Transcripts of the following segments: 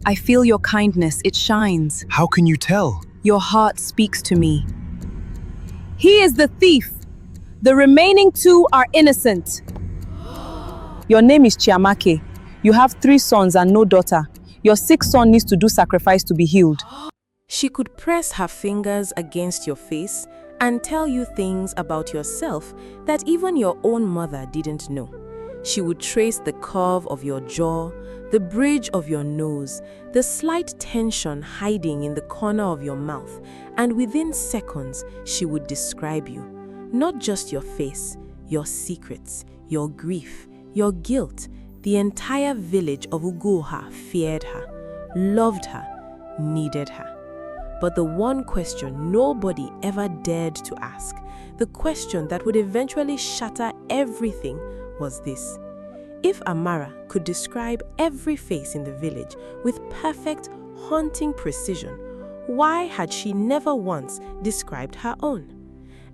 I feel your kindness, it shines. How can you tell? Your heart speaks to me. He is the thief. The remaining two are innocent. Your name is Chiamake. You have 3 sons and no daughter. Your 6th son needs to do sacrifice to be healed. She could press her fingers against your face and tell you things about yourself that even your own mother didn't know. She would trace the curve of your jaw, the bridge of your nose, the slight tension hiding in the corner of your mouth, and within seconds, she would describe you. Not just your face, your secrets, your grief, your guilt. The entire village of Ugoha feared her, loved her, needed her. But the one question nobody ever dared to ask, the question that would eventually shatter everything, was this. If Amara could describe every face in the village with perfect, haunting precision, why had she never once described her own?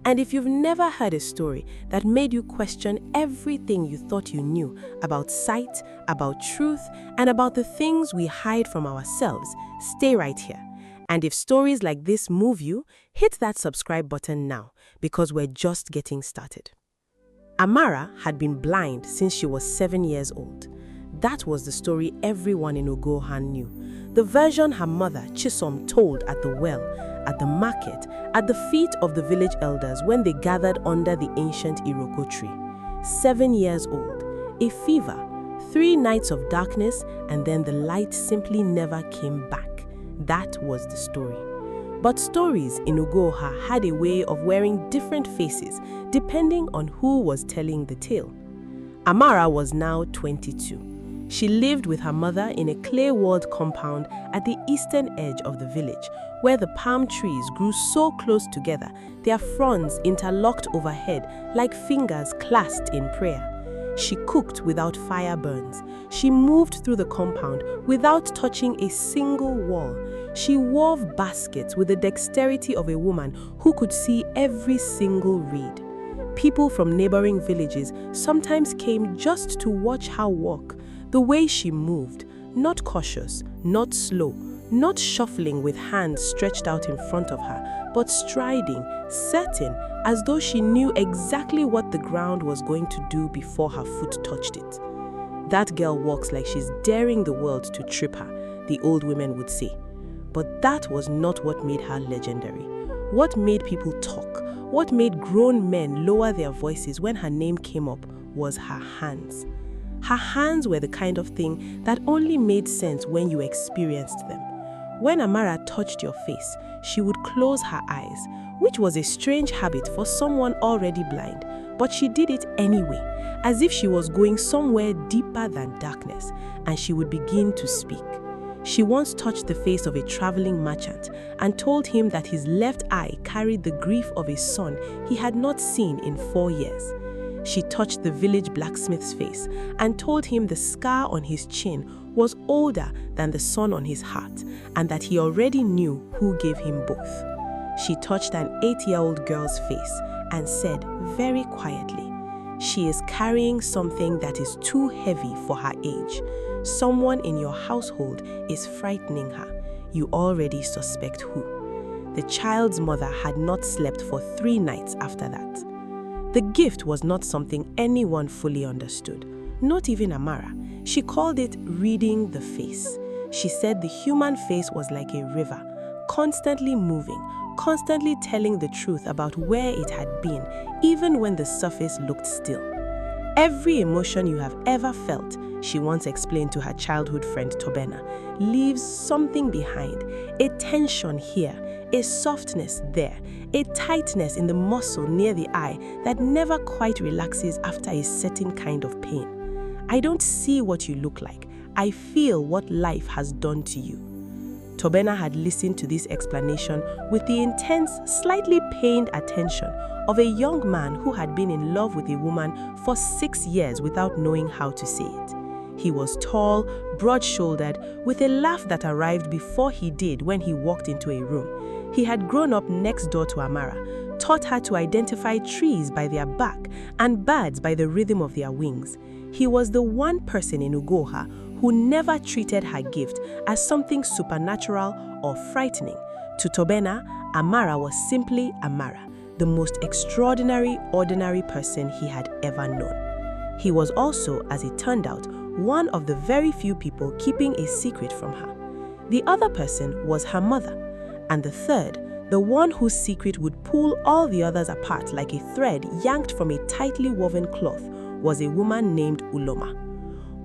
And if you've never heard a story that made you question everything you thought you knew about sight, about truth, and about the things we hide from ourselves, stay right here. And if stories like this move you, hit that subscribe button now, because we're just getting started. Amara had been blind since she was 7 years old. That was the story everyone in Ugoha knew. The version her mother, Chisom, told at the well, at the market, at the feet of the village elders when they gathered under the ancient Iroko tree. 7 years old, a fever, 3 nights of darkness, and then the light simply never came back. That was the story. But stories in Ugoha had a way of wearing different faces depending on who was telling the tale. Amara was now 22. She lived with her mother in a clay-walled compound at the eastern edge of the village, where the palm trees grew so close together, their fronds interlocked overhead like fingers clasped in prayer. She cooked without fire burns. She moved through the compound without touching a single wall. She wove baskets with the dexterity of a woman who could see every single reed. People from neighboring villages sometimes came just to watch her walk, the way she moved, not cautious, not slow, not shuffling with hands stretched out in front of her, but striding, certain, as though she knew exactly what the ground was going to do before her foot touched it. That girl walks like she's daring the world to trip her, the old women would say. But that was not what made her legendary. What made people talk, what made grown men lower their voices when her name came up was her hands. Her hands were the kind of thing that only made sense when you experienced them. When Amara touched your face, she would close her eyes, which was a strange habit for someone already blind, but she did it anyway, as if she was going somewhere deeper than darkness, and she would begin to speak. She once touched the face of a traveling merchant and told him that his left eye carried the grief of a son he had not seen in 4 years. She touched the village blacksmith's face and told him the scar on his chin was older than the sun on his heart and that he already knew who gave him both. She touched an 8-year-old girl's face and said very quietly, "She is carrying something that is too heavy for her age. Someone in your household is frightening her. You already suspect who." The child's mother had not slept for 3 nights after that. The gift was not something anyone fully understood, not even Amara. She called it reading the face. She said the human face was like a river, constantly moving, constantly telling the truth about where it had been, even when the surface looked still. Every emotion you have ever felt, she once explained to her childhood friend Tobena, leaves something behind. A tension here, a softness there, a tightness in the muscle near the eye that never quite relaxes after a certain kind of pain. I don't see what you look like. I feel what life has done to you. Tobena had listened to this explanation with the intense, slightly pained attention of a young man who had been in love with a woman for 6 years without knowing how to say it. He was tall, broad-shouldered, with a laugh that arrived before he did when he walked into a room. He had grown up next door to Amara, taught her to identify trees by their bark and birds by the rhythm of their wings. He was the one person in Ugoha who never treated her gift as something supernatural or frightening. To Tobena, Amara was simply Amara, the most extraordinary, ordinary person he had ever known. He was also, as it turned out, one of the very few people keeping a secret from her. The other person was her mother, and the third, the one whose secret would pull all the others apart like a thread yanked from a tightly woven cloth, was a woman named Uloma.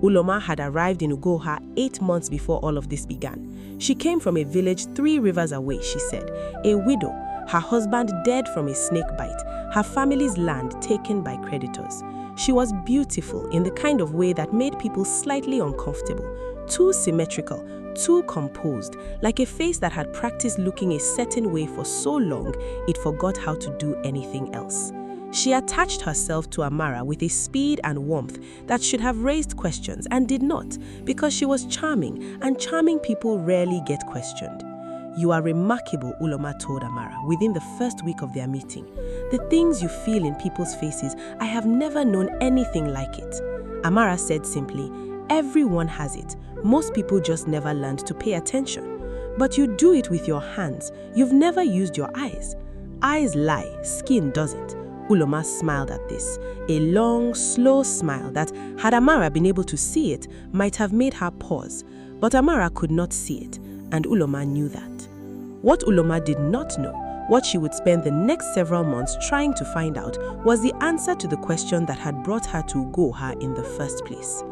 Uloma had arrived in Ugoha 8 months before all of this began. She came from a village 3 rivers away, she said, a widow, her husband dead from a snake bite, her family's land taken by creditors. She was beautiful in the kind of way that made people slightly uncomfortable, too symmetrical, too composed, like a face that had practiced looking a certain way for so long it forgot how to do anything else. She attached herself to Amara with a speed and warmth that should have raised questions and did not, because she was charming, and charming people rarely get questioned. "You are remarkable," Uloma told Amara within the first week of their meeting. "The things you feel in people's faces, I have never known anything like it." Amara said simply, "Everyone has it. Most people just never learned to pay attention. But you do it with your hands. You've never used your eyes. Eyes lie, skin doesn't." Uloma smiled at this, a long, slow smile that, had Amara been able to see it, might have made her pause. But Amara could not see it, and Uloma knew that. What Uloma did not know, what she would spend the next several months trying to find out, was the answer to the question that had brought her to Ugoha in the first place.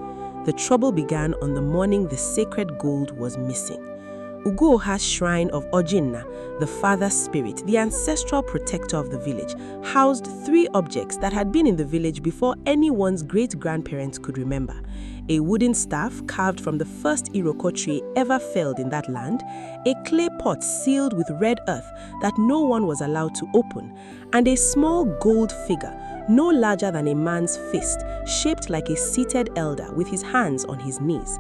The trouble began on the morning the sacred gold was missing. Ugoha's shrine of Ojinna, the father spirit, the ancestral protector of the village, housed 3 objects that had been in the village before anyone's great-grandparents could remember. A wooden staff carved from the first Iroko tree ever felled in that land, a clay pot sealed with red earth that no one was allowed to open, and a small gold figure, no larger than a man's fist, shaped like a seated elder with his hands on his knees.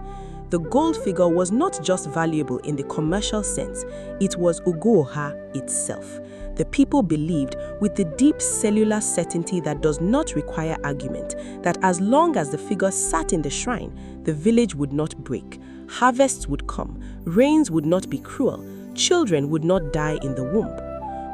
The gold figure was not just valuable in the commercial sense, it was Ugoha itself. The people believed, with the deep cellular certainty that does not require argument, that as long as the figure sat in the shrine, the village would not break, harvests would come, rains would not be cruel, children would not die in the womb.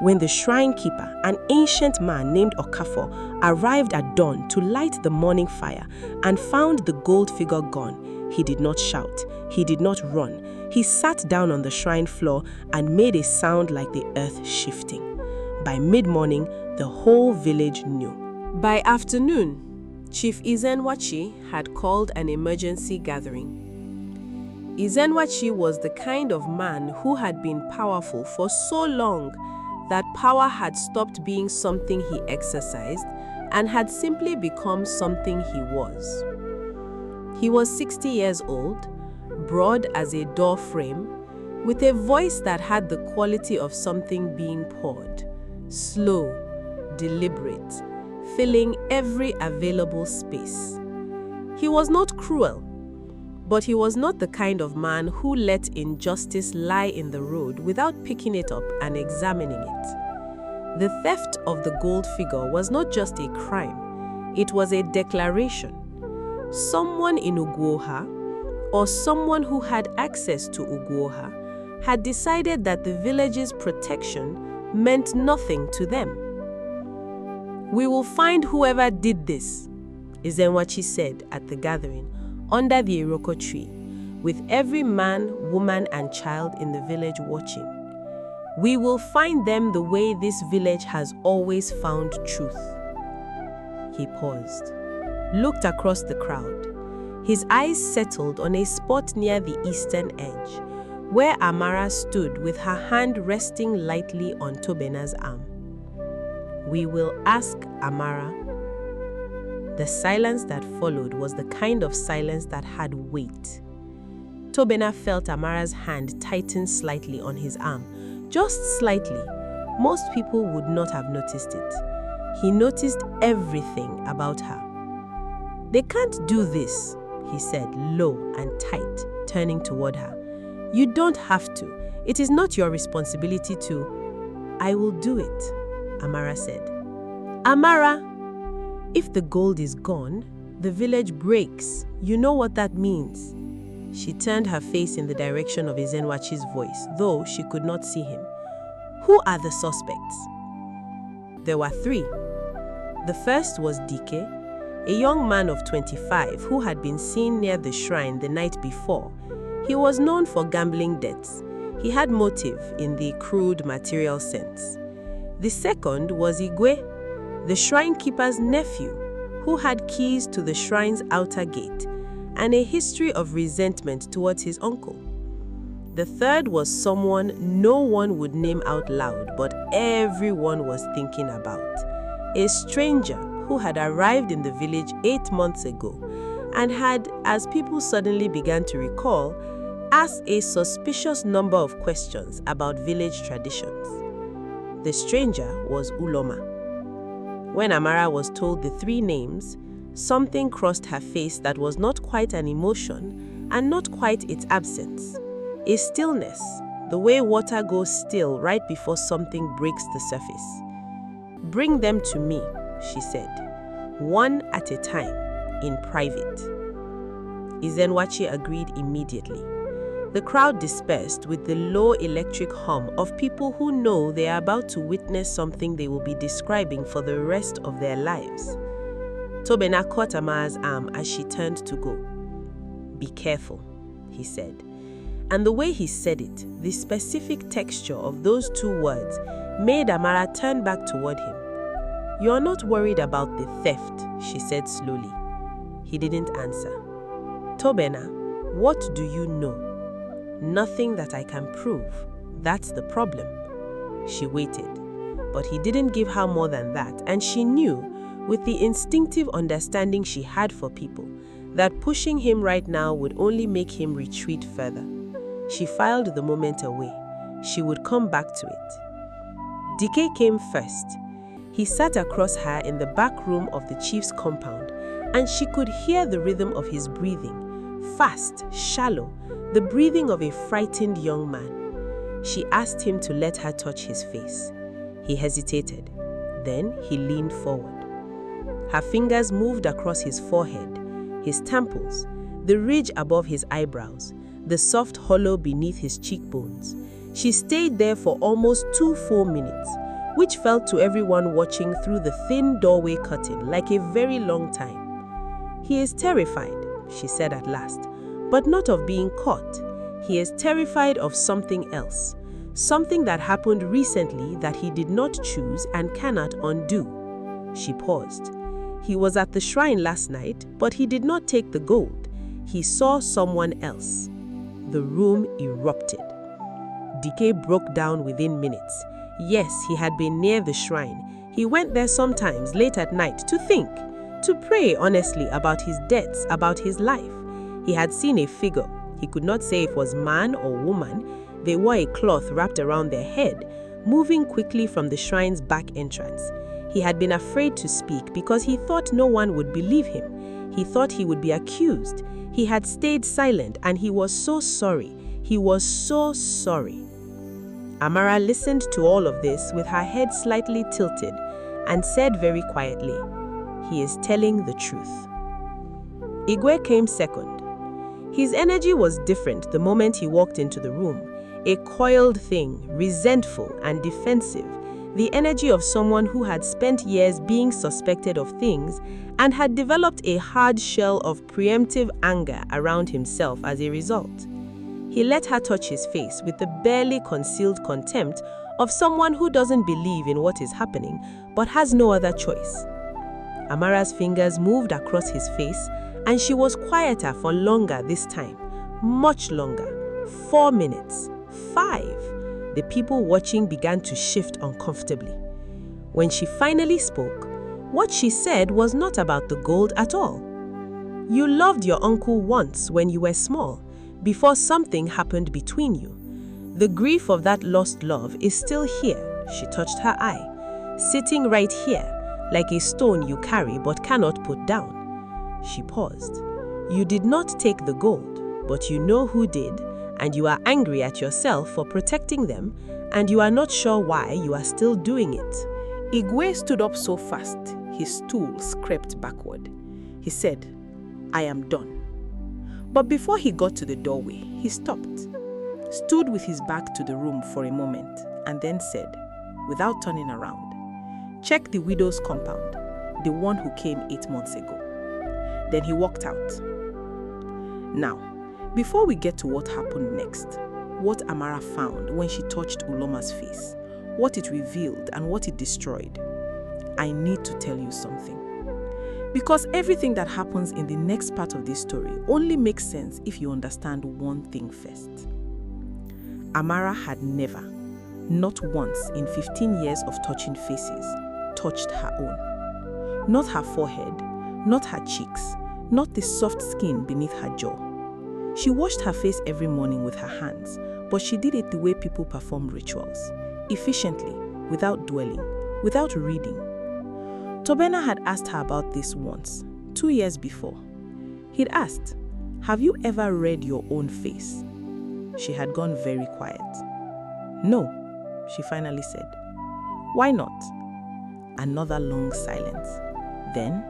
When the shrine keeper, an ancient man named Okafor, arrived at dawn to light the morning fire and found the gold figure gone, he did not shout, he did not run. He sat down on the shrine floor and made a sound like the earth shifting. By mid-morning, the whole village knew. By afternoon, Chief Izenwachi had called an emergency gathering. Izenwachi was the kind of man who had been powerful for so long that power had stopped being something he exercised and had simply become something he was. He was 60 years old, broad as a door frame, with a voice that had the quality of something being poured, slow, deliberate, filling every available space. He was not cruel, but he was not the kind of man who let injustice lie in the road without picking it up and examining it. The theft of the gold figure was not just a crime, it was a declaration. Someone in Ugoha, or someone who had access to Ugoha, had decided that the village's protection meant nothing to them. "We will find whoever did this," Izenwachi said at the gathering, under the Iroko tree, with every man, woman, and child in the village watching. "We will find them the way this village has always found truth." He paused, looked across the crowd. His eyes settled on a spot near the eastern edge, where Amara stood with her hand resting lightly on Tobena's arm. "We will ask Amara." The silence that followed was the kind of silence that had weight. Tobena felt Amara's hand tighten slightly on his arm, just slightly. Most people would not have noticed it. He noticed everything about her. "They can't do this," he said, low and tight, turning toward her. "You don't have to. It is not your responsibility to." "I will do it," Amara said. "Amara, if the gold is gone, the village breaks. You know what that means." She turned her face in the direction of Ezenwachi's voice, though she could not see him. Who are the suspects? There were three. The first was Dike, a young man of 25 who had been seen near the shrine the night before. He was known for gambling debts. He had motive in the crude material sense. The second was Igwe, the shrine keeper's nephew, who had keys to the shrine's outer gate and a history of resentment towards his uncle. The third was someone no one would name out loud, but everyone was thinking about. A stranger who had arrived in the village 8 months ago and had, as people suddenly began to recall, asked a suspicious number of questions about village traditions. The stranger was Uloma. When Amara was told the three names, something crossed her face that was not quite an emotion and not quite its absence. A stillness, the way water goes still right before something breaks the surface. "Bring them to me," she said, "one at a time, in private." Ezenwachi agreed immediately. The crowd dispersed with the low electric hum of people who know they are about to witness something they will be describing for the rest of their lives. Tobena caught Amara's arm as she turned to go. "Be careful," he said. And the way he said it, the specific texture of those two words, made Amara turn back toward him. "You're not worried about the theft," she said slowly. He didn't answer. "Tobena, what do you know?" "Nothing that I can prove. That's the problem." She waited, but he didn't give her more than that, and she knew, with the instinctive understanding she had for people, that pushing him right now would only make him retreat further. She filed the moment away. She would come back to it. Dike came first. He sat across her in the back room of the chief's compound, and she could hear the rhythm of his breathing, fast, shallow, the breathing of a frightened young man. She asked him to let her touch his face. He hesitated. Then he leaned forward. Her fingers moved across his forehead, his temples, the ridge above his eyebrows, the soft hollow beneath his cheekbones. She stayed there for almost 2 full minutes, which felt to everyone watching through the thin doorway curtain like a very long time. "He is terrified," she said at last, "but not of being caught. He is terrified of something else, something that happened recently that he did not choose and cannot undo." She paused. "He was at the shrine last night, but he did not take the gold. He saw someone else." The room erupted. Dike broke down within minutes. Yes, he had been near the shrine. He went there sometimes late at night to think, to pray honestly about his debts, about his life. He had seen a figure. He could not say if it was man or woman. They wore a cloth wrapped around their head, moving quickly from the shrine's back entrance. He had been afraid to speak because he thought no one would believe him. He thought he would be accused. He had stayed silent, and he was so sorry. He was so sorry. Amara listened to all of this with her head slightly tilted and said very quietly, "He is telling the truth." Igwe came second. His energy was different the moment he walked into the room, a coiled thing, resentful and defensive, the energy of someone who had spent years being suspected of things and had developed a hard shell of preemptive anger around himself as a result. He let her touch his face with the barely concealed contempt of someone who doesn't believe in what is happening but has no other choice. Amara's fingers moved across his face, and she was quieter for longer this time, much longer. 4 minutes, 5. The people watching began to shift uncomfortably. When she finally spoke, what she said was not about the gold at all. "You loved your uncle once when you were small, before something happened between you. The grief of that lost love is still here," she touched her eye, "sitting right here, like a stone you carry but cannot put down." She paused. "You did not take the gold, but you know who did, and you are angry at yourself for protecting them, and you are not sure why you are still doing it." Igwe stood up so fast, his stool scraped backward. He said, "I am done." But before he got to the doorway, he stopped, stood with his back to the room for a moment, and then said, without turning around, "Check the widow's compound, the one who came 8 months ago." Then he walked out. Now, before we get to what happened next, what Amara found when she touched Uloma's face, what it revealed and what it destroyed, I need to tell you something. Because everything that happens in the next part of this story only makes sense if you understand one thing first. Amara had never, not once in 15 years of touching faces, touched her own. Not her forehead, not her cheeks, not the soft skin beneath her jaw. She washed her face every morning with her hands, but she did it the way people perform rituals, efficiently, without dwelling, without reading. Tobena had asked her about this once, 2 years before. He'd asked, "Have you ever read your own face?" She had gone very quiet. "No," she finally said. "Why not?" Another long silence. Then,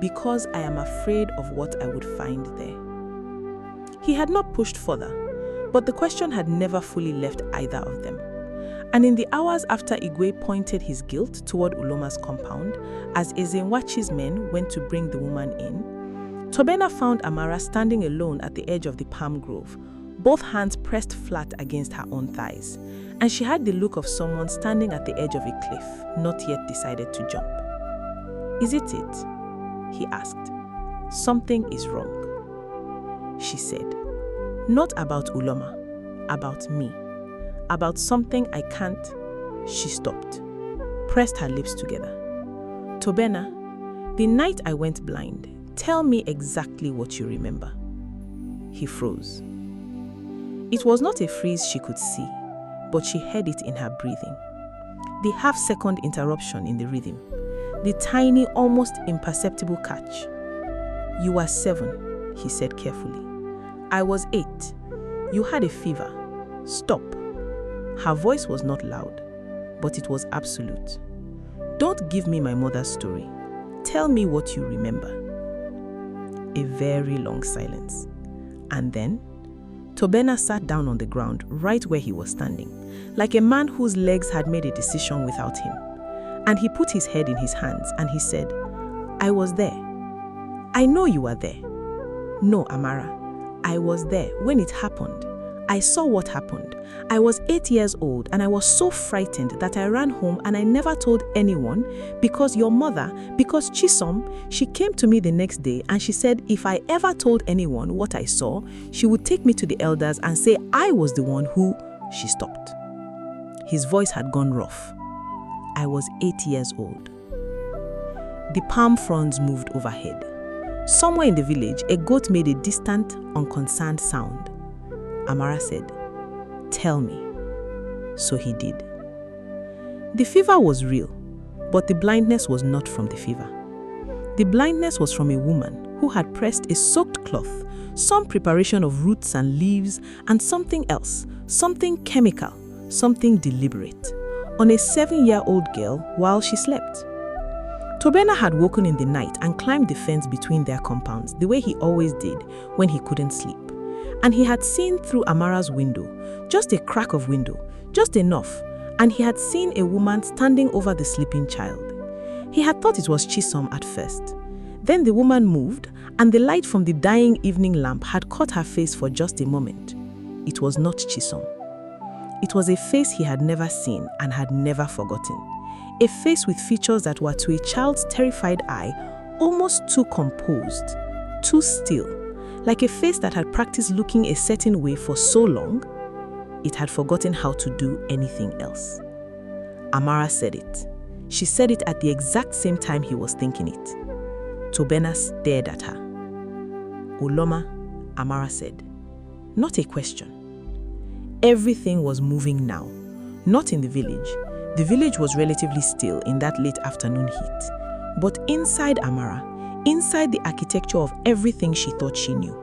"Because I am afraid of what I would find there." He had not pushed further, but the question had never fully left either of them. And in the hours after Igwe pointed his guilt toward Uloma's compound, as Ezenwachi's men went to bring the woman in, Tobena found Amara standing alone at the edge of the palm grove, both hands pressed flat against her own thighs, and she had the look of someone standing at the edge of a cliff, not yet decided to jump. "Is it it?" he asked. "Something is wrong," she said. "Not about Uloma, about me. About something I can't." She stopped, pressed her lips together. "Tobena, the night I went blind, tell me exactly what you remember." He froze. It was not a freeze she could see, but she heard it in her breathing. The half-second interruption in the rhythm, the tiny, almost imperceptible catch. "You were 7, he said carefully. "I was 8. You had a fever. Stop." Her voice was not loud, but it was absolute. "Don't give me my mother's story. Tell me what you remember." A very long silence. And then, Tobena sat down on the ground right where he was standing, like a man whose legs had made a decision without him. And he put his head in his hands and he said, "I was there. I know you were there." "No, Amara, I was there when it happened. I saw what happened. I was 8 years old and I was so frightened that I ran home and I never told anyone because your mother, because Chisom, she came to me the next day and she said if I ever told anyone what I saw, she would take me to the elders and say I was the one who..." She stopped. His voice had gone rough. "I was 8 years old." The palm fronds moved overhead. Somewhere in the village, a goat made a distant, unconcerned sound. Amara said, "Tell me." So he did. The fever was real, but the blindness was not from the fever. The blindness was from a woman who had pressed a soaked cloth, some preparation of roots and leaves, and something else, something chemical, something deliberate, on a 7-year-old girl while she slept. Tobena had woken in the night and climbed the fence between their compounds the way he always did when he couldn't sleep. And he had seen through Amara's window, just a crack of window, just enough, and he had seen a woman standing over the sleeping child. He had thought it was Chisom at first. Then the woman moved, and the light from the dying evening lamp had caught her face for just a moment. It was not Chisom. It was a face he had never seen and had never forgotten. A face with features that were to a child's terrified eye almost too composed, too still, like a face that had practiced looking a certain way for so long, it had forgotten how to do anything else. Amara said it. She said it at the exact same time he was thinking it. Tobena stared at her. "Uloma," Amara said. Not a question. Everything was moving now, not in the village. The village was relatively still in that late afternoon heat. But inside Amara, inside the architecture of everything she thought she knew.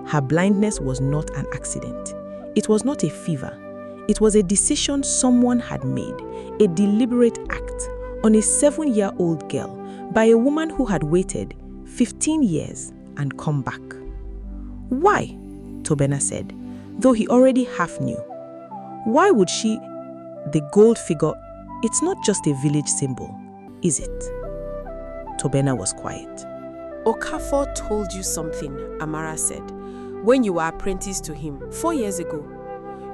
Her blindness was not an accident. It was not a fever. It was a decision someone had made, a deliberate act, on a 7-year-old girl by a woman who had waited 15 years and come back. Why? Tobena said, though he already half knew. Why would she? The gold figure, it's not just a village symbol, is it? Tobena was quiet. Okafor told you something, Amara said, when you were apprenticed to him 4 years ago.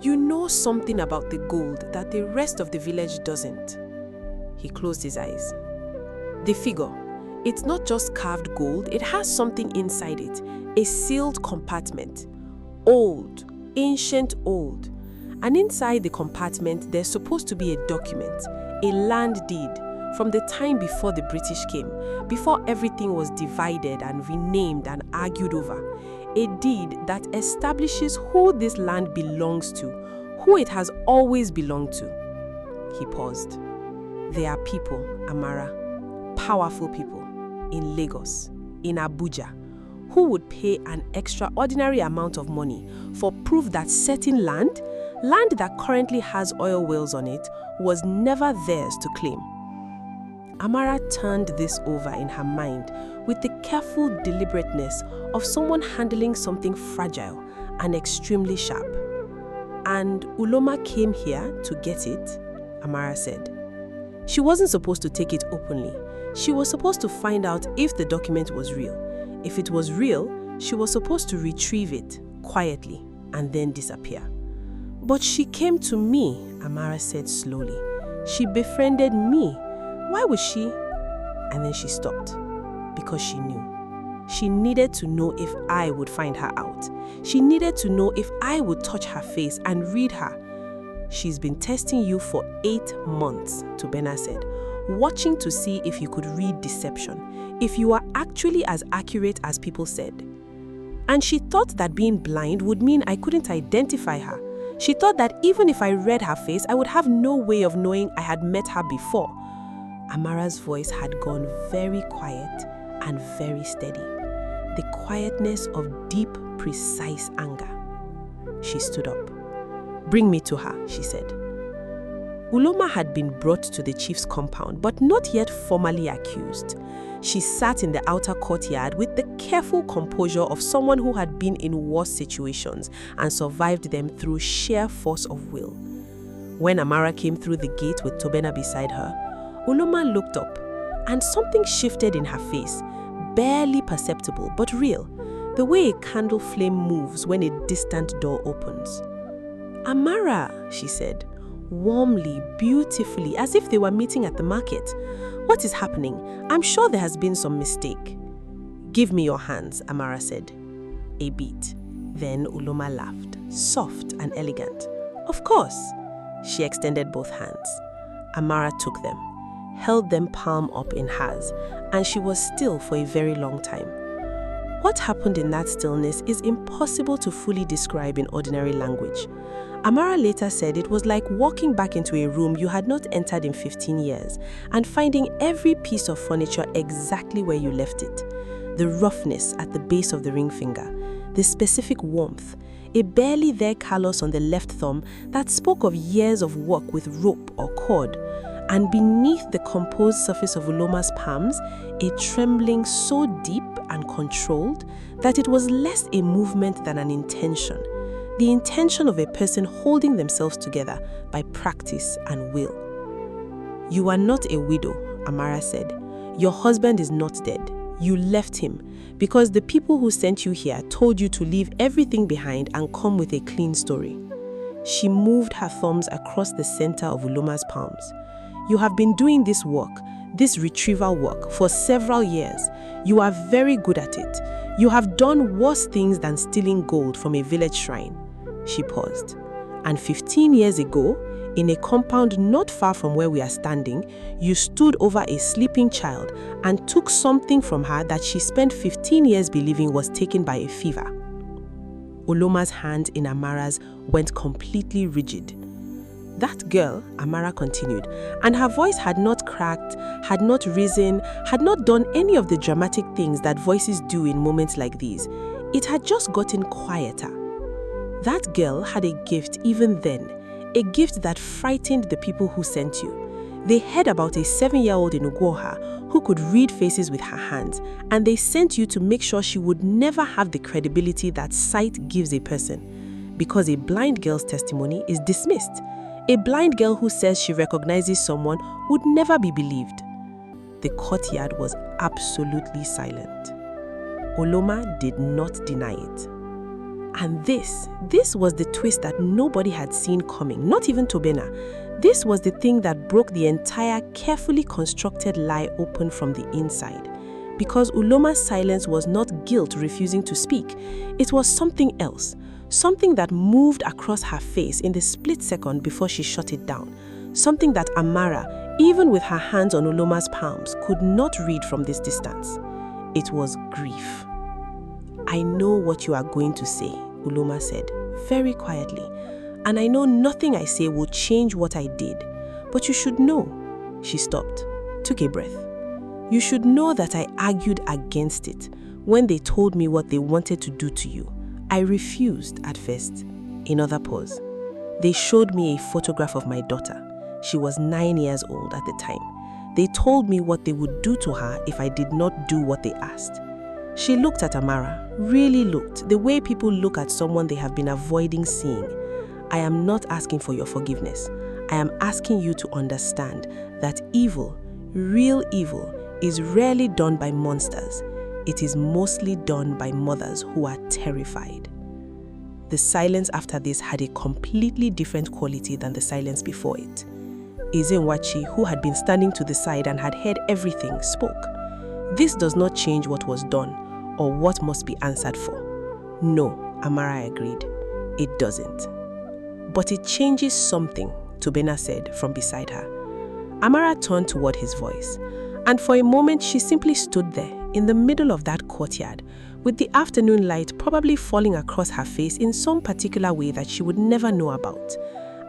You know something about the gold that the rest of the village doesn't. He closed his eyes. The figure, it's not just carved gold, it has something inside it, a sealed compartment. Old, ancient old. And inside the compartment, there's supposed to be a document, a land deed, from the time before the British came, before everything was divided and renamed and argued over. A deed that establishes who this land belongs to, who it has always belonged to. He paused. There are people, Amara, powerful people, in Lagos, in Abuja, who would pay an extraordinary amount of money for proof that certain land that currently has oil wells on it, was never theirs to claim. Amara turned this over in her mind with the careful deliberateness of someone handling something fragile and extremely sharp. And Uloma came here to get it, Amara said. She wasn't supposed to take it openly. She was supposed to find out if the document was real. If it was real, she was supposed to retrieve it quietly and then disappear. But she came to me, Amara said slowly. She befriended me. Why would she? And then she stopped, because she knew. She needed to know if I would find her out. She needed to know if I would touch her face and read her. She's been testing you for 8 months, Tobena said, watching to see if you could read deception, if you are actually as accurate as people said. And she thought that being blind would mean I couldn't identify her. She thought that even if I read her face, I would have no way of knowing I had met her before. Amara's voice had gone very quiet and very steady. The quietness of deep, precise anger. She stood up. "Bring me to her," she said. Uloma had been brought to the chief's compound, but not yet formally accused. She sat in the outer courtyard with the careful composure of someone who had been in worse situations and survived them through sheer force of will. When Amara came through the gate with Tobena beside her, Uloma looked up, and something shifted in her face, barely perceptible but real, the way a candle flame moves when a distant door opens. "Amara," she said, warmly, beautifully, as if they were meeting at the market. "What is happening? I'm sure there has been some mistake." "Give me your hands," Amara said. A beat. Then Uloma laughed, soft and elegant. "Of course." She extended both hands. Amara took them, held them palm up in hers, and she was still for a very long time. What happened in that stillness is impossible to fully describe in ordinary language. Amara later said it was like walking back into a room you had not entered in 15 years and finding every piece of furniture exactly where you left it. The roughness at the base of the ring finger, the specific warmth, a barely there callus on the left thumb that spoke of years of work with rope or cord, and beneath the composed surface of Uloma's palms, a trembling so deep and controlled that it was less a movement than an intention. The intention of a person holding themselves together by practice and will. "You are not a widow," Amara said. "Your husband is not dead. You left him because the people who sent you here told you to leave everything behind and come with a clean story." She moved her thumbs across the center of Uloma's palms. "You have been doing this work, this retrieval work, for several years. You are very good at it. You have done worse things than stealing gold from a village shrine." She paused. "And 15 years ago, in a compound not far from where we are standing, you stood over a sleeping child and took something from her that she spent 15 years believing was taken by a fever." Uloma's hand in Amara's went completely rigid. "That girl," Amara continued, and her voice had not cracked, had not risen, had not done any of the dramatic things that voices do in moments like these. It had just gotten quieter. "That girl had a gift even then, a gift that frightened the people who sent you. They heard about a 7-year-old in Ugwoha who could read faces with her hands, and they sent you to make sure she would never have the credibility that sight gives a person, because a blind girl's testimony is dismissed. A blind girl who says she recognizes someone would never be believed. The courtyard was absolutely silent. Uloma did not deny it. And this was the twist that nobody had seen coming, not even Tobena. This was the thing that broke the entire carefully constructed lie open from the inside. Because Uloma's silence was not guilt refusing to speak. It was something else. Something that moved across her face in the split second before she shut it down. Something that Amara, even with her hands on Uloma's palms, could not read from this distance. It was grief. "I know what you are going to say," Uloma said, very quietly. "And I know nothing I say will change what I did. But you should know." She stopped, took a breath. "You should know that I argued against it when they told me what they wanted to do to you. I refused at first." Another pause. "They showed me a photograph of my daughter. She was 9 years old at the time. They told me what they would do to her if I did not do what they asked." She looked at Amara, really looked, the way people look at someone they have been avoiding seeing. "I am not asking for your forgiveness. I am asking you to understand that evil, real evil, is rarely done by monsters. It is mostly done by mothers who are terrified." The silence after this had a completely different quality than the silence before it. Ezenwachi, who had been standing to the side and had heard everything, spoke. "This does not change what was done or what must be answered for." "No," Amara agreed. "It doesn't." "But it changes something," Tobena said from beside her. Amara turned toward his voice, and for a moment she simply stood there in the middle of that courtyard, with the afternoon light probably falling across her face in some particular way that she would never know about.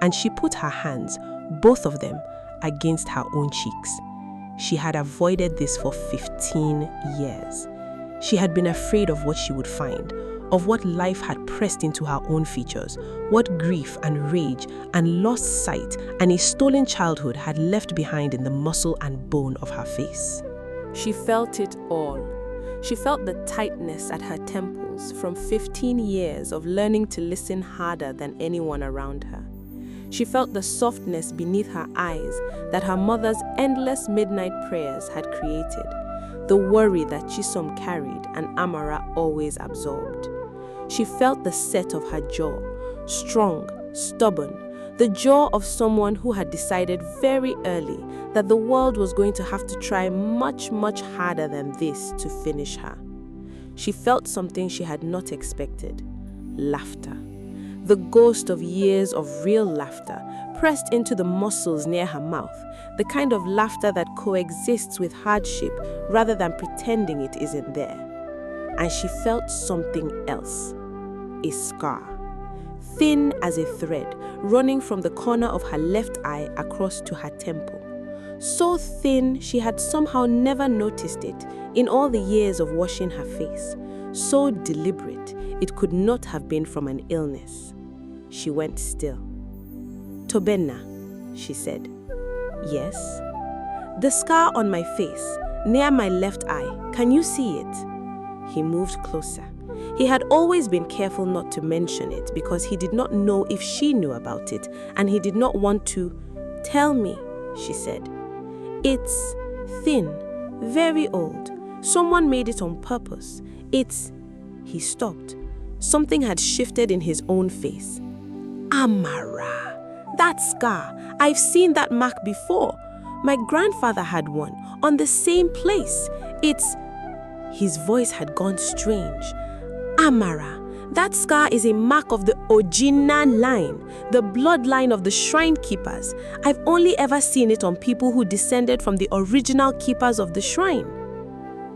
And she put her hands, both of them, against her own cheeks. She had avoided this for 15 years. She had been afraid of what she would find, of what life had pressed into her own features, what grief and rage and lost sight and a stolen childhood had left behind in the muscle and bone of her face. She felt it all. She felt the tightness at her temples from 15 years of learning to listen harder than anyone around her. She felt the softness beneath her eyes that her mother's endless midnight prayers had created, the worry that Chisom carried and Amara always absorbed. She felt the set of her jaw, strong, stubborn, the jaw of someone who had decided very early that the world was going to have to try much, much harder than this to finish her. She felt something she had not expected: laughter. The ghost of years of real laughter pressed into the muscles near her mouth, the kind of laughter that coexists with hardship rather than pretending it isn't there. And she felt something else: a scar, thin as a thread, running from the corner of her left eye across to her temple. So thin she had somehow never noticed it in all the years of washing her face. So deliberate, it could not have been from an illness. She went still. "Tobena," she said. "Yes?" "The scar on my face, near my left eye, can you see it?" He moved closer. He had always been careful not to mention it because he did not know if she knew about it, and he did not want to. "Tell me," she said. "It's thin, very old. Someone made it on purpose. It's..." He stopped. Something had shifted in his own face. "Amara, that scar, I've seen that mark before. My grandfather had one, on the same place. It's..." His voice had gone strange. "Amara, that scar is a mark of the Ojina line, the bloodline of the shrine keepers. I've only ever seen it on people who descended from the original keepers of the shrine."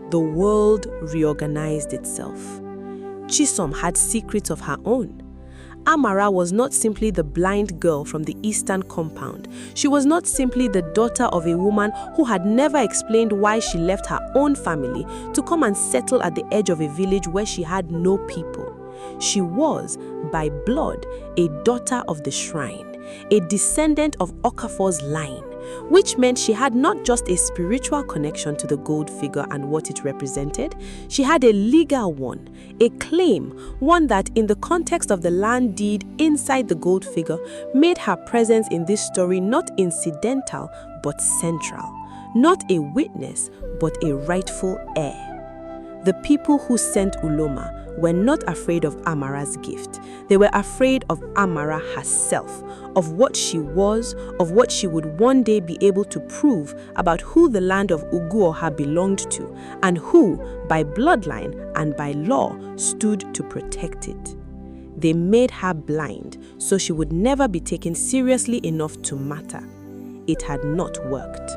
The world reorganized itself. Chisom had secrets of her own. Amara was not simply the blind girl from the eastern compound. She was not simply the daughter of a woman who had never explained why she left her own family to come and settle at the edge of a village where she had no people. She was, by blood, a daughter of the shrine, a descendant of Okafor's line, which meant she had not just a spiritual connection to the gold figure and what it represented, she had a legal one, a claim, one that in the context of the land deed inside the gold figure made her presence in this story not incidental but central, not a witness but a rightful heir. The people who sent Uloma were not afraid of Amara's gift. They were afraid of Amara herself, of what she was, of what she would one day be able to prove about who the land of Uguoha belonged to, and who, by bloodline and by law, stood to protect it. They made her blind, so she would never be taken seriously enough to matter. It had not worked.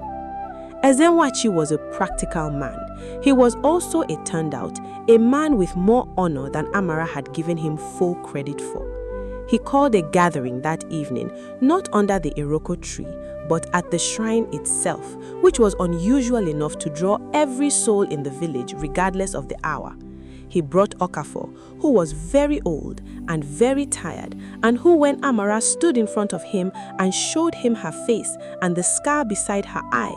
Ezenwachi was a practical man. He was also, it turned out, a man with more honor than Amara had given him full credit for. He called a gathering that evening, not under the Iroko tree, but at the shrine itself, which was unusual enough to draw every soul in the village regardless of the hour. He brought Okafor, who was very old and very tired, and who, when Amara stood in front of him and showed him her face and the scar beside her eye,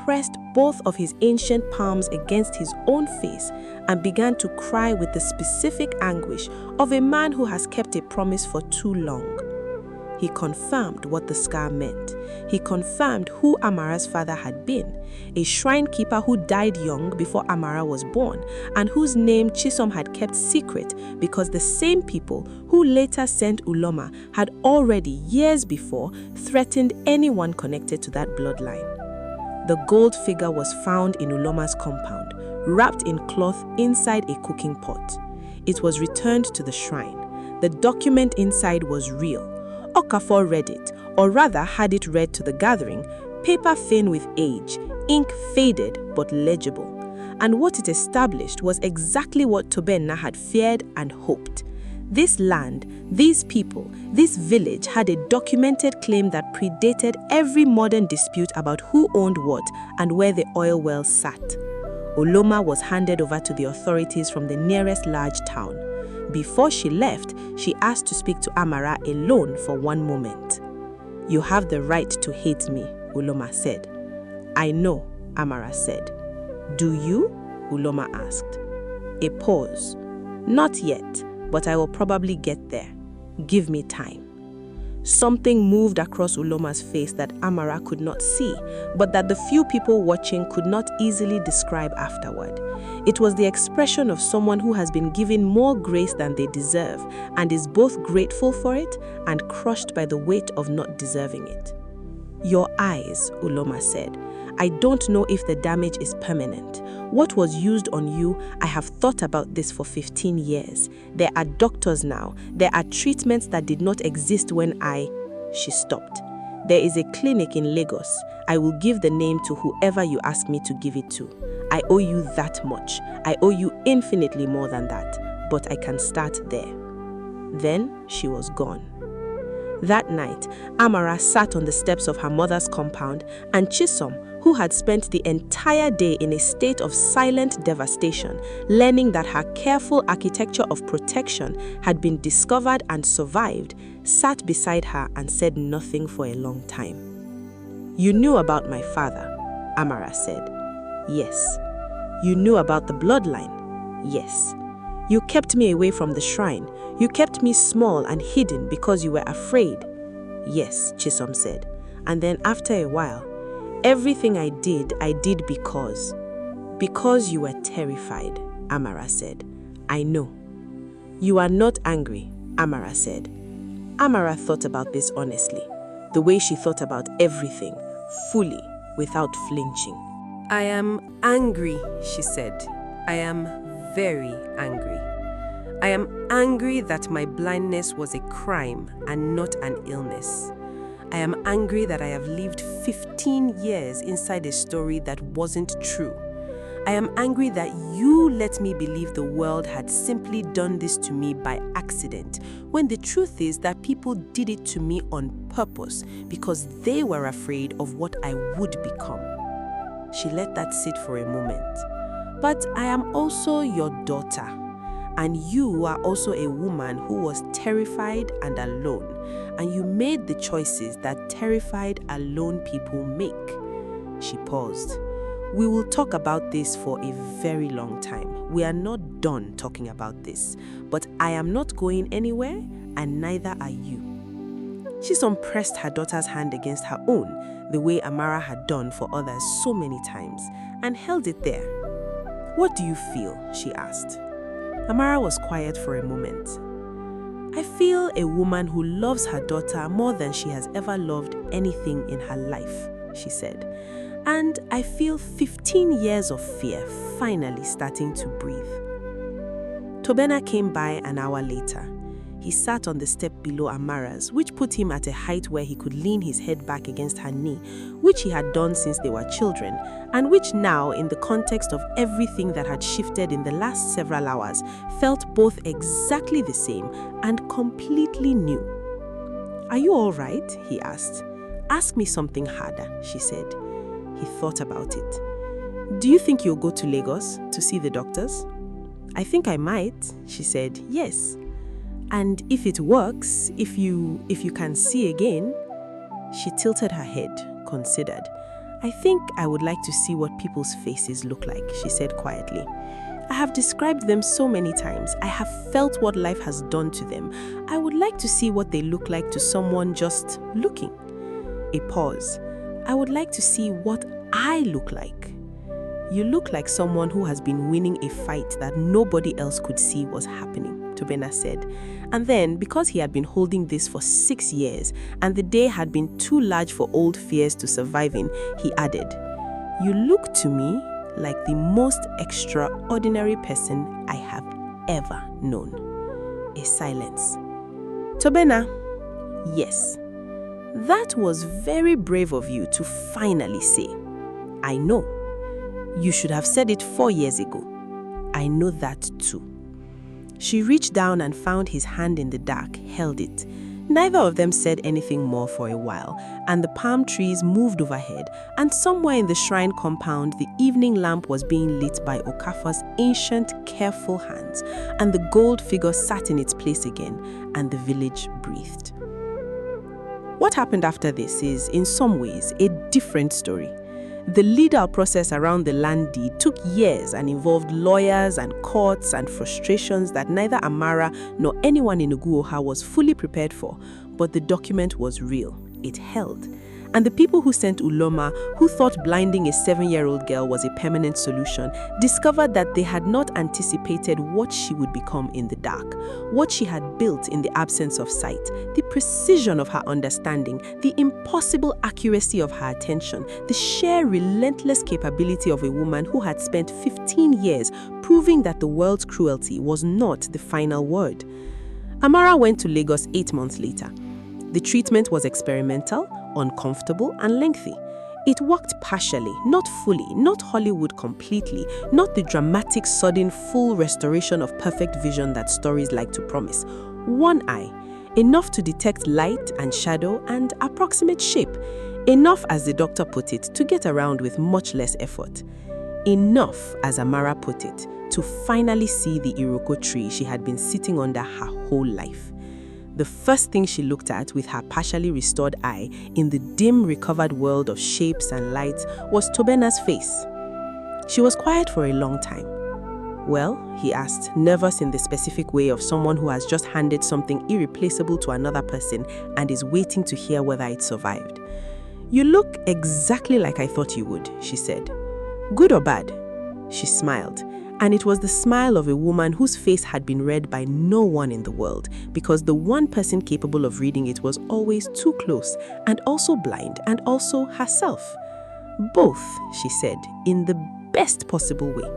pressed both of his ancient palms against his own face and began to cry with the specific anguish of a man who has kept a promise for too long. He confirmed what the scar meant. He confirmed who Amara's father had been, a shrine keeper who died young before Amara was born and whose name Chisom had kept secret because the same people who later sent Uloma had already, years before, threatened anyone connected to that bloodline. The gold figure was found in Uloma's compound, wrapped in cloth inside a cooking pot. It was returned to the shrine. The document inside was real. Okafor read it, or rather had it read to the gathering, paper thin with age, ink faded but legible. And what it established was exactly what Tobenna had feared and hoped. This land, these people, this village had a documented claim that predated every modern dispute about who owned what and where the oil wells sat. Uloma was handed over to the authorities from the nearest large town. Before she left, she asked to speak to Amara alone for one moment. "You have the right to hate me," Uloma said. "I know," Amara said. "Do you?" Uloma asked. A pause. "Not yet, but I will probably get there. Give me time." Something moved across Uloma's face that Amara could not see, but that the few people watching could not easily describe afterward. It was the expression of someone who has been given more grace than they deserve and is both grateful for it and crushed by the weight of not deserving it. "Your eyes," Uloma said. "I don't know if the damage is permanent. What was used on you, I have thought about this for 15 years. There are doctors now. There are treatments that did not exist when She stopped. "There is a clinic in Lagos. I will give the name to whoever you ask me to give it to. I owe you that much. I owe you infinitely more than that. But I can start there." Then she was gone. That night, Amara sat on the steps of her mother's compound, and Chisom, who had spent the entire day in a state of silent devastation, learning that her careful architecture of protection had been discovered and survived, sat beside her and said nothing for a long time. "You knew about my father," Amara said. "Yes." "You knew about the bloodline?" "Yes." "You kept me away from the shrine. You kept me small and hidden because you were afraid." "Yes," Chisom said. And then after a while, "Everything I did because..." "Because you were terrified," Amara said. "I know." "You are not angry," Amara said. Amara thought about this honestly, the way she thought about everything, fully, without flinching. "I am angry," she said. "I am very angry. I am angry that my blindness was a crime and not an illness. I am angry that I have lived 15 years inside a story that wasn't true. I am angry that you let me believe the world had simply done this to me by accident, when the truth is that people did it to me on purpose because they were afraid of what I would become." She let that sit for a moment. "But I am also your daughter. And you are also a woman who was terrified and alone, and you made the choices that terrified alone people make. She paused. We will talk about this for a very long time. We are not done talking about this, but I am not going anywhere, and neither are you. Chisom pressed her daughter's hand against her own, the way Amara had done for others so many times, and held it there. What do you feel? She asked. Amara was quiet for a moment. I feel a woman who loves her daughter more than she has ever loved anything in her life, she said. And I feel 15 years of fear finally starting to breathe. Tobena came by an hour later. He sat on the step below Amara's, which put him at a height where he could lean his head back against her knee, which he had done since they were children, and which now, in the context of everything that had shifted in the last several hours, felt both exactly the same and completely new. Are you all right? He asked. Ask me something harder, she said. He thought about it. Do you think you'll go to Lagos to see the doctors? I think I might, she said. Yes. And if it works, if you can see again, she tilted her head, considered. I think I would like to see what people's faces look like, she said quietly. I have described them so many times. I have felt what life has done to them. I would like to see what they look like to someone just looking. A pause. I would like to see what I look like. You look like someone who has been winning a fight that nobody else could see was happening, Tobena said. And then, because he had been holding this for 6 years and the day had been too large for old fears to survive in, he added, You look to me like the most extraordinary person I have ever known. A silence. Tobena, yes. That was very brave of you to finally say. I know. You should have said it 4 years ago. I know that too. She reached down and found his hand in the dark, held it. Neither of them said anything more for a while, and the palm trees moved overhead, and somewhere in the shrine compound, the evening lamp was being lit by Okafor's ancient, careful hands, and the gold figure sat in its place again, and the village breathed. What happened after this is, in some ways, a different story. The legal process around the land deed took years and involved lawyers and courts and frustrations that neither Amara nor anyone in Uguoha was fully prepared for, but the document was real. It held. And the people who sent Uloma, who thought blinding a 7-year-old girl was a permanent solution, discovered that they had not anticipated what she would become in the dark, what she had built in the absence of sight, the precision of her understanding, the impossible accuracy of her attention, the sheer relentless capability of a woman who had spent 15 years proving that the world's cruelty was not the final word. Amara went to Lagos 8 months later. The treatment was experimental, uncomfortable, and lengthy. It worked partially, not fully, not Hollywood completely, not the dramatic, sudden, full restoration of perfect vision that stories like to promise. One eye, enough to detect light and shadow and approximate shape. Enough, as the doctor put it, to get around with much less effort. Enough, as Amara put it, to finally see the Iroko tree she had been sitting under her whole life. The first thing she looked at with her partially restored eye in the dim recovered world of shapes and lights was Tobena's face. She was quiet for a long time. Well, he asked, nervous in the specific way of someone who has just handed something irreplaceable to another person and is waiting to hear whether it survived. You look exactly like I thought you would, she said. Good or bad? She smiled. And it was the smile of a woman whose face had been read by no one in the world, because the one person capable of reading it was always too close, and also blind, and also herself. Both, she said, in the best possible way.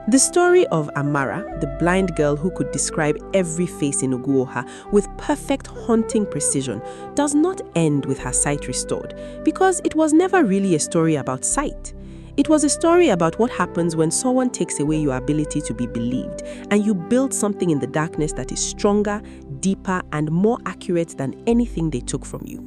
The story of Amara, the blind girl who could describe every face in Uguoha with perfect haunting precision, does not end with her sight restored, because it was never really a story about sight. It was a story about what happens when someone takes away your ability to be believed and you build something in the darkness that is stronger, deeper, and more accurate than anything they took from you.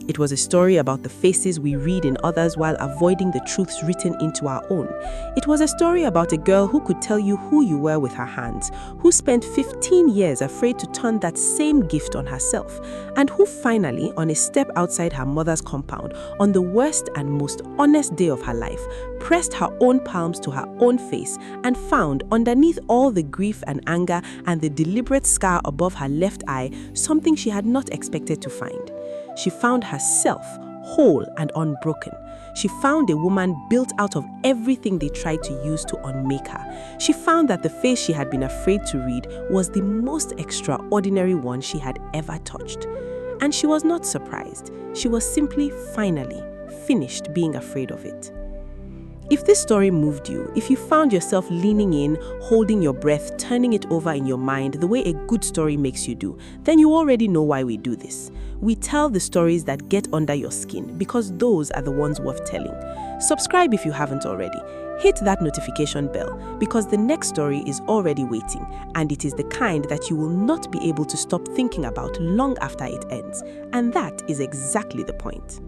It was a story about the faces we read in others while avoiding the truths written into our own. It was a story about a girl who could tell you who you were with her hands, who spent 15 years afraid to turn that same gift on herself, and who finally, on a step outside her mother's compound, on the worst and most honest day of her life, pressed her own palms to her own face and found, underneath all the grief and anger and the deliberate scar above her left eye, something she had not expected to find. She found herself, whole and unbroken. She found a woman built out of everything they tried to use to unmake her. She found that the face she had been afraid to read was the most extraordinary one she had ever touched. And she was not surprised. She was simply, finally, finished being afraid of it. If this story moved you, if you found yourself leaning in, holding your breath, turning it over in your mind the way a good story makes you do, then you already know why we do this. We tell the stories that get under your skin because those are the ones worth telling. Subscribe if you haven't already. Hit that notification bell because the next story is already waiting, and it is the kind that you will not be able to stop thinking about long after it ends. And that is exactly the point.